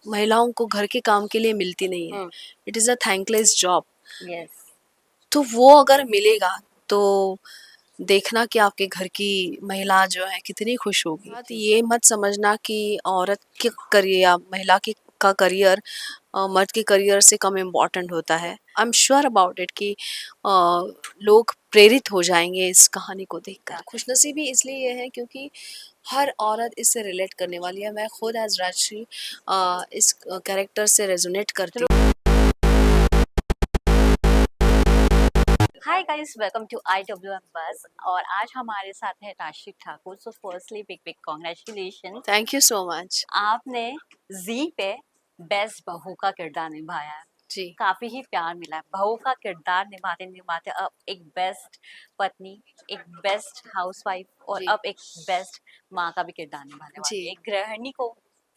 महिलाओं को घर के काम के लिए मिलती नहीं है। It is a thankless job. Yes. तो वो अगर मिलेगा तो देखना कि आपके घर की महिला जो है कितनी खुश होगी। बात ये मत समझना कि औरत के करियर या महिला के का करियर मर्द के करियर से कम इम्पोर्टेंट होता है। I am sure about it कि लोग प्रेरित हो जाएंगे इस कहानी को देखकर। खुशनसीबी इसलिए ये है क्योंकि हर औरत इससे रिलेट करने वाली है। मैं खुद एज राजश्री इस कैरेक्टर से रेजोनेट करती हूँ। Hi guys, welcome to IWM Buzz. और आज हमारे साथ है Rashi Thakur. So firstly big big congratulation. Thank you so much. आपने जी पे बेस्ट बहू का किरदार निभाया है। जी काफी ही प्यार मिला है। बहू का किरदार निभाते निभाते अब एक बेस्ट पत्नी, एक बेस्ट हाउसवाइफ और जी अब एक बेस्ट माँ का भी किरदार निभाने वाली जी है। एक गृहिणी को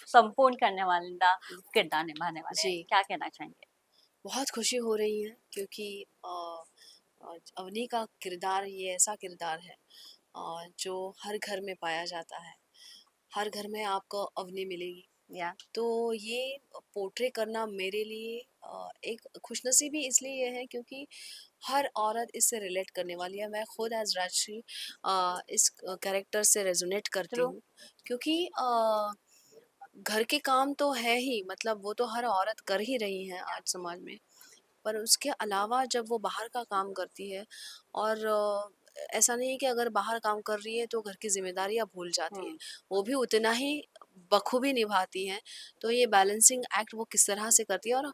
संपूर्ण करने वाला किरदार निभाने वाले हैं। जी क्या कहना चाहेंगे? बहुत खुशी हो रही है क्योंकि अवनी का किरदार ये ऐसा किरदार है जो हर घर में पाया जाता है। हर घर में आपको अवनी मिलेगी। या तो ये पोर्ट्रे करना मेरे लिए एक खुशनसीबी इसलिए ये है क्योंकि हर औरत इससे रिलेट करने वाली है। मैं खुद एज राजश्री इस कैरेक्टर से रेजोनेट करती ट्रू। हूँ क्योंकि घर के काम तो है ही, मतलब वो तो हर औरत कर ही रही है आज समाज में। पर उसके अलावा जब वो बाहर का काम करती है और ऐसा नहीं है कि अगर बाहर काम कर रही है तो घर की जिम्मेदारियां भूल जाती है, वो भी उतना ही बखूबी निभाती हैं। तो ये बैलेंसिंग एक्ट वो किस तरह से करती है और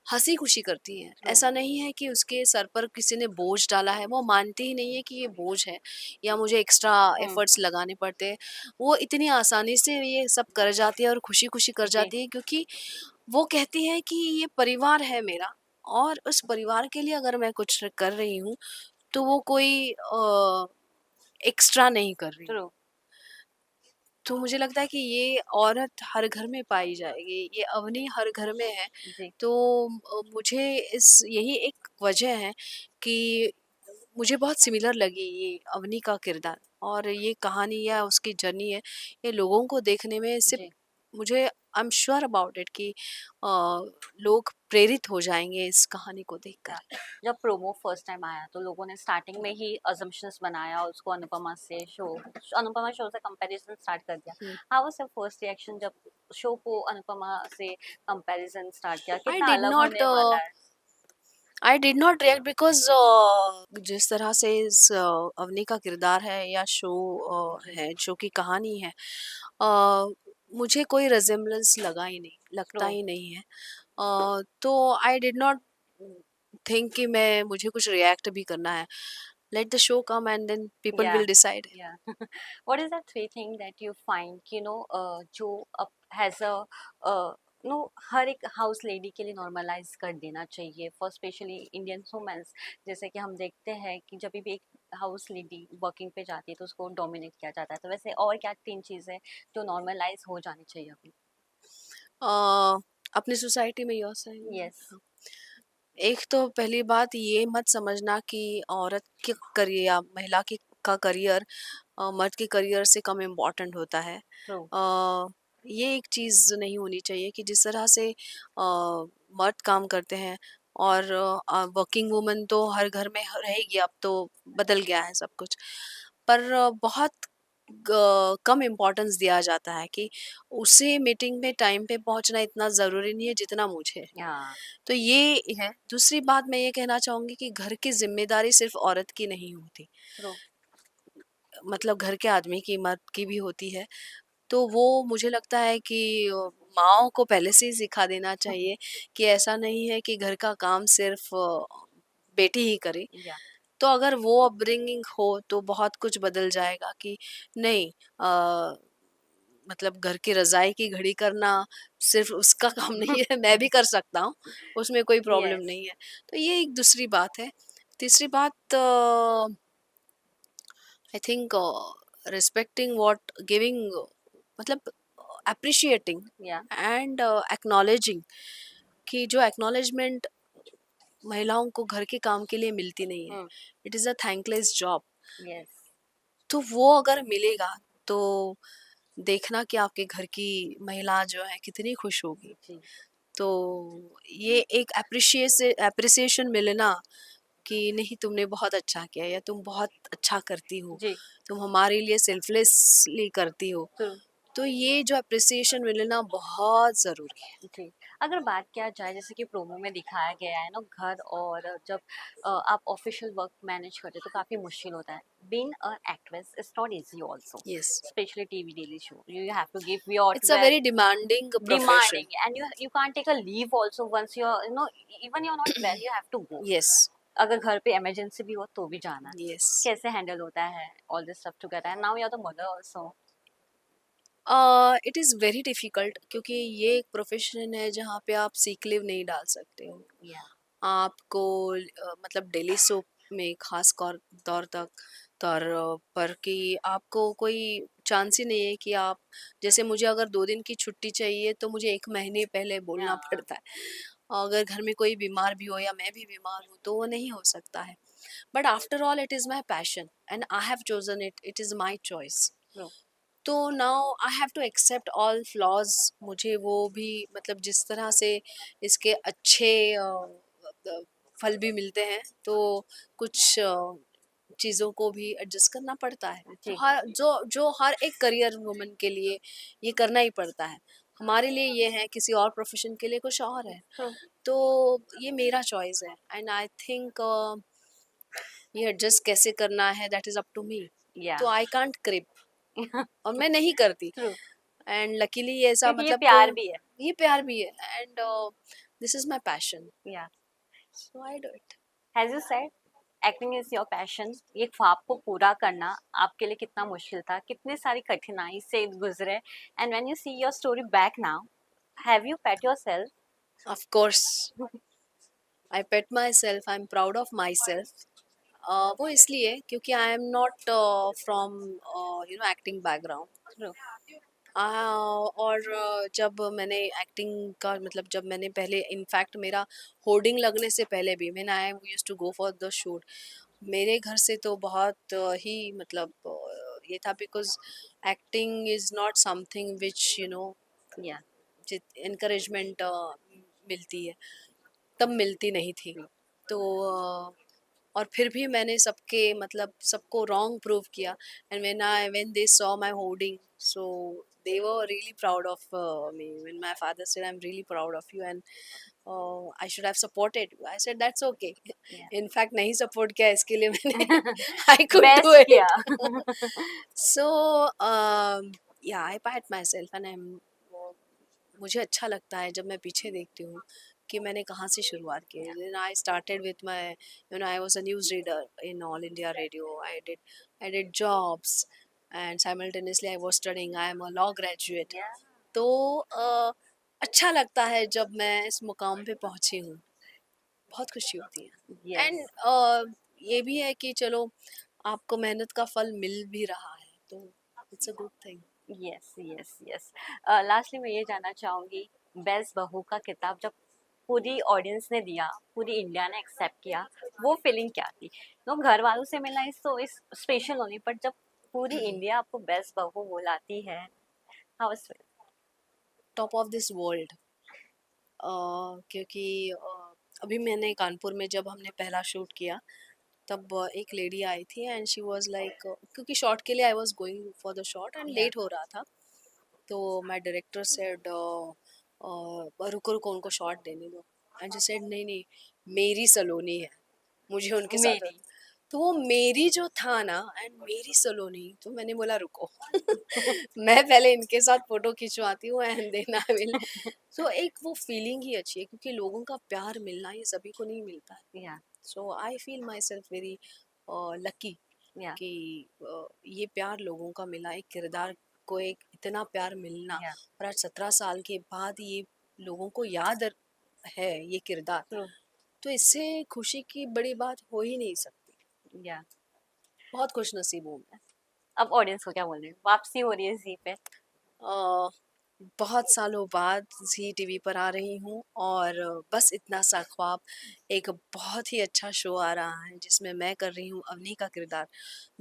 हंसी खुशी करती है। ऐसा नहीं है कि उसके सर पर किसी ने बोझ डाला है, वो मानती ही नहीं है कि ये बोझ है या मुझे एक्स्ट्रा एफर्ट्स लगाने पड़ते हैं। वो इतनी आसानी से ये सब कर जाती है और खुशी खुशी कर जी। जाती है क्योंकि वो कहती है कि ये परिवार है मेरा और उस परिवार के लिए अगर मैं कुछ कर रही हूँ तो वो कोई एक्स्ट्रा नहीं कर रही हूँ। ट्रू। तो मुझे लगता है कि ये औरत हर घर में पाई जाएगी, ये अवनी हर घर में है। जी। तो मुझे इस यही एक वजह है कि मुझे बहुत सिमिलर लगी ये अवनी का किरदार और ये कहानी या उसकी जर्नी है, ये लोगों को देखने में सिर्फ जी। मुझे I am sure about it कि लोग प्रेरित हो जाएंगे इस कहानी को देखकर। जब प्रोमो फर्स्ट टाइम आया तो लोगों ने स्टार्टिंग में ही अजम्पशंस बनाया, उसको अनुपमा शो से कंपैरिजन स्टार्ट कर दिया। How was your first reaction जब शो को अनुपमा से कंपैरिजन स्टार्ट किया? आई कितना डिड अलग नॉट होने वाला है? I did not react because जिस तरह से इस अवनी का किरदार है या शो जी। है, शो की कहानी है, अ, मुझे कोई रिजेम्बलेंस लगा ही नहीं, लगता ट्रू। ही नहीं है। तो आई डिड नॉट थिंक कि मैं मुझे कुछ रिएक्ट भी करना है। Let the show come and then people yeah will decide. Yeah what is that three thing that you find जो अब हैज अ नो हर एक हाउस लेडी के लिए नॉर्मलाइज कर देना चाहिए फॉर स्पेशली इंडियन वुमेन्स। जैसे कि हम देखते हैं कि जब भी एक हाउस लेडी वर्किंग पे जाती है तो उसको डोमिनेट किया जाता है। तो वैसे और क्या तीन चीजें जो नॉर्मलाइज हो जानी चाहिए अभी? अपनी सोसाइटी में योर saying? यस। एक तो पहली बात ये मत समझना कि औरत के करियर या महिला के का करियर मर्द के करियर से कम इम्पोर्टेंट होता है। ट्रू। ये एक चीज़ नहीं होनी चाहिए कि जिस तरह से मर्द काम करते हैं और वर्किंग वुमन तो हर घर में रहेगी, अब तो बदल गया है सब कुछ। पर बहुत कम इम्पोर्टेंस दिया जाता है कि उसे मीटिंग में टाइम पे पहुंचना इतना ज़रूरी नहीं है जितना मुझे है। या तो ये है। दूसरी बात मैं ये कहना चाहूँगी कि घर की ज़िम्मेदारी सिर्फ़ औरत की नहीं होती, ट्रू। मतलब घर के आदमी की, मर्द की भी होती है। तो वो मुझे लगता है कि माँओं को पहले से ही सिखा देना चाहिए कि ऐसा नहीं है कि घर का काम सिर्फ़ बेटी ही करे। या तो अगर वो अपब्रिंगिंग हो तो बहुत कुछ बदल जाएगा कि नहीं, मतलब घर की रज़ाई की घड़ी करना सिर्फ़ उसका काम नहीं है, मैं भी कर सकता हूँ, उसमें कोई प्रॉब्लम यस। नहीं है। तो ये एक दूसरी बात है। तीसरी बात, I think respecting what giving, मतलब एप्रिशिएटिंग या एंड एक्नॉलेजिंग कि जो एक्नॉलेजमेंट महिलाओं को घर के काम के लिए मिलती नहीं है, it is a thankless job. Yes. तो वो अगर मिलेगा तो देखना कि आपके घर की महिला जो है कितनी खुश होगी। जी, तो ये एक एप्रिसिएशन मिलना कि नहीं तुमने बहुत अच्छा किया या तुम बहुत अच्छा करती हो, जी, तुम हमारे लिए सेल्फलेसली करती हो। ट्रू। तो ये जो एप्रिसिएशन मिलना बहुत ज़रूरी है। जी, अगर बात किया जाए जैसे कि प्रोमो में दिखाया गया है ना घर और जब आप ऑफिशियल वर्क मैनेज करते हो तो काफ़ी मुश्किल होता है। Being a actress is not easy also, yes, specially TV daily show. You have to give your it's a well very demanding profession. demanding and you can't take a leave also once you're even you're not well you have to go. Yes, अगर घर पे emergency भी हो तो भी जाना है। Yes. कैसे हैंडल होता है all this stuff together and now you are the mother also? It is very difficult क्योंकि ये एक प्रोफ़ेशन है जहाँ पे आप सिक लीव नहीं डाल सकते हो। या आपको मतलब डेली सोप में ख़ास तौर तक पर कि आपको कोई चांस ही नहीं है कि आप जैसे मुझे अगर 2 दिन की छुट्टी चाहिए तो मुझे 1 महीने पहले या बोलना पड़ता है। अगर घर में कोई बीमार भी हो या मैं भी बीमार हूँ तो वो नहीं हो सकता है। But after all it is my passion and I have chosen it, it is my choice. True. तो now I have to accept all flaws. मुझे वो भी मतलब जिस तरह से इसके अच्छे फल भी मिलते हैं तो कुछ चीज़ों को भी एडजस्ट करना पड़ता है। तो जी, हर जो हर एक करियर वुमन के लिए ये करना ही पड़ता है। हमारे लिए ये है, किसी और प्रोफेशन के लिए कुछ और है। ट्रू। तो ये मेरा चॉइस है एंड आई थिंक ये एडजस्ट कैसे करना है that is up to me. या तो आई कांट क्रिप और मैं नहीं करती। ट्रू। एंड लकीली ऐसा क्योंकि ये मतलब कोई प्यार भी है। ये प्यार भी है and this is my passion yeah so I do it. As you said acting is your passion. ये ख्वाब को पूरा करना आपके लिए कितना मुश्किल था, कितनी सारी कठिनाई से गुजरे and when you see your story back now have you pet yourself? Of course I pet my self, I am proud of my self. वो इसलिए क्योंकि I am not from acting background. True. और जब मैंने acting का मतलब जब मैंने पहले इनफैक्ट मेरा होर्डिंग लगने से पहले भी मैंने I used to go for the shoot. मेरे घर से तो बहुत ही मतलब ये था because acting is not something which yeah encouragement मिलती है, तब मिलती नहीं थी। तो और फिर भी मैंने सबके मतलब सबको रॉन्ग प्रूव किया and when they saw my hoarding so they were really proud of me. When my father said I'm really proud of you and I should have supported you, I said that's okay. या In fact नहीं support किया इसके लिए मैंने I could do best किया। it. So yeah, I pat myself and मुझे अच्छा लगता है जब मैं पीछे देखती हूँ कि मैंने कहाँ से शुरुआत की। या Then I started with my I was a news reader in All India Radio. I did jobs and simultaneously I was studying. I am a law graduate. या तो अच्छा लगता है जब मैं इस मुकाम पे पहुँची हूँ, बहुत खुशी होती है। यस। एंड ये भी है कि चलो आपको मेहनत का फल मिल भी रहा है तो it's a good thing. Yes yes yes. Lastly मैं ये जानना चाहूंगी, बेस्ट बहू का किताब जब पूरी ऑडियंस ने दिया, पूरी इंडिया ने एक्सेप्ट किया, वो फीलिंग क्या थी? नो घर वालों से मिलना इस तो इस स्पेशल होनी, पर जब पूरी इंडिया आपको बेस्ट बहू बुलाती है, how was it? Top of this world. क्योंकि अभी मैंने कानपुर में जब हमने पहला शूट किया तब एक लेडी आई थी एंड शी वाज लाइक क्योंकि शॉट के लिए I was going for the shot and या लेट हो रहा था। तो माय डायरेक्टर सेड रुको रुको उनको शॉट देने दो एंड शी सेड नहीं नहीं मेरी सलोनी है, मुझे उनके साथ। मेरी। तो वो मेरी जो था ना एंड मेरी सलोनी तो मैंने बोला रुको मैं पहले इनके साथ फोटो खिंचवाती हूँ एंड देन आई विल। सो एक वो फीलिंग ही अच्छी है क्योंकि लोगों का प्यार मिलना ये सभी को नहीं मिलता है। Yeah so I feel myself very lucky या कि ये प्यार लोगों का मिला, एक किरदार को एक इतना प्यार मिलना। या और आज 17 साल के बाद ये लोगों को याद है ये किरदार, ट्रू। तो इससे खुशी की बड़ी बात हो ही नहीं सकती। या बहुत खुश नसीब हूँ मैं। अब ऑडियंस को क्या बोल रहे हैं? वापसी हो रही है जी पे। अ, बहुत सालों बाद जी टीवी पर आ रही हूँ और बस इतना सा ख्वाब, एक बहुत ही अच्छा शो आ रहा है जिसमें मैं कर रही हूँ अवनी का किरदार।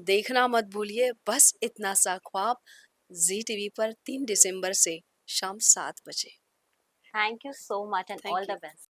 देखना मत भूलिए, बस इतना सा ख्वाब। जी टीवी पर 3 दिसंबर से शाम 7 बजे। Thank you so much and all thank the you. best.